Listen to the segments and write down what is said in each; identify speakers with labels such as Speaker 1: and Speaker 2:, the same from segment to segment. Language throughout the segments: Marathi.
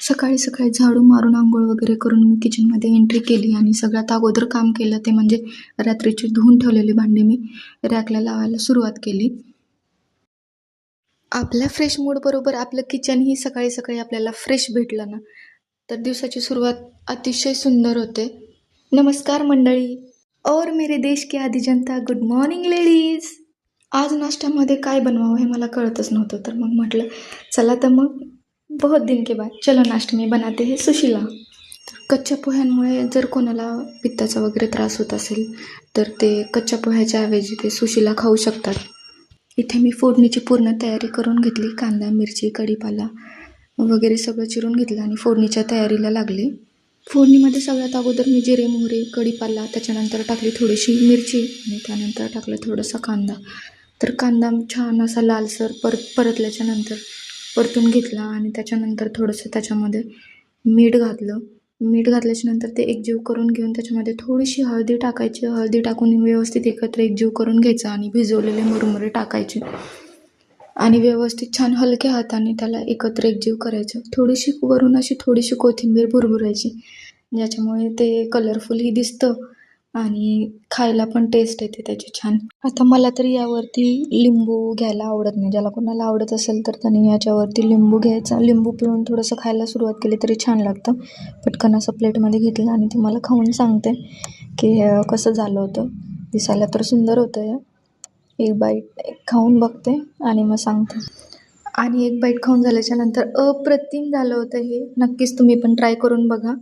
Speaker 1: सकाळी सकाळी झाडू मारून अंघोळ वगैरे करून मी किचनमध्ये एंट्री केली आणि सगळ्यात अगोदर काम केलं ते म्हणजे रात्रीची धुवून ठेवलेली भांडी मी रॅकला लावायला सुरुवात केली. आपल्या फ्रेश मूड बरोबर आपलं किचनही सकाळी सकाळी आपल्याला फ्रेश भेटलं ना, तर दिवसाची सुरुवात अतिशय सुंदर होते. नमस्कार मंडळी और मेरे देश की आधी जनता, गुड मॉर्निंग लेडीज. आज नाश्त्यामध्ये काय बनवावं हे मला कळतच नव्हतं, तर मग म्हटलं चला तर मग बहुत दिन के बाद चलो नाश्ते में बनाते हैं सुशीला. कच्च्या पोह्यांमुळे जर कोणाला पित्ताचा वगैरे त्रास होत असेल तर ते कच्च्या पोह्याच्या ऐवजी ते सुशीला खाऊ शकतात. इथे मी फोडणीची पूर्ण तयारी करून घेतली. कांदा, मिरची, कढीपाला वगैरे सगळं चिरून घेतलं आणि फोडणीच्या तयारीला लागली. फोडणीमध्ये सगळ्यात अगोदर मी जिरे, मोहरी, कढीपाला, त्याच्यानंतर टाकली थोडीशी मिरची आणि त्यानंतर टाकलं थोडासा कांदा. तर कांदा छान असा लालसर परतल्याच्या नंतर परतून घेतला आणि त्याच्यानंतर थोडंसं त्याच्यामध्ये मीठ घातलं. मीठ घातल्याच्या नंतर ते एकजीव करून घेऊन त्याच्यामध्ये थोडीशी हळदी टाकायची. हळदी टाकून व्यवस्थित एकत्र एकजीव करून घ्यायचं आणि भिजवलेले मुरमुरे टाकायचे आणि व्यवस्थित छान हलक्या हाताने त्याला एकत्र एकजीव करायचं. थोडीशी वरून अशी थोडीशी कोथिंबीर भुरभुरायची, ज्याच्यामुळे ते कलरफुलही दिसतं आणि खायला पण टेस्ट येते त्याची छान. आता मला तरी यावरती लिंबू घ्यायला आवडत नाही. ज्याला कोणाला आवडत असेल तर त्याने याच्यावरती लिंबू घ्यायचा. लिंबू पिळून थोडंसं खायला सुरुवात केली तरी छान लागतं. पटकन असं प्लेटमध्ये घेतलं आणि तुम्हाला खाऊन सांगते की कसं झालं होतं. दिसायला तर सुंदर होतं. एक बाईट खाऊन बघते आणि मग सांगते. आणि एक बाईट खाऊन झाल्याच्या नंतर अप्रतिम झालं होतं हे. नक्कीच तुम्ही पण ट्राय करून बघा.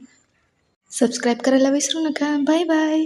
Speaker 1: सबस्क्राईब करायला विसरू नका. Bye bye.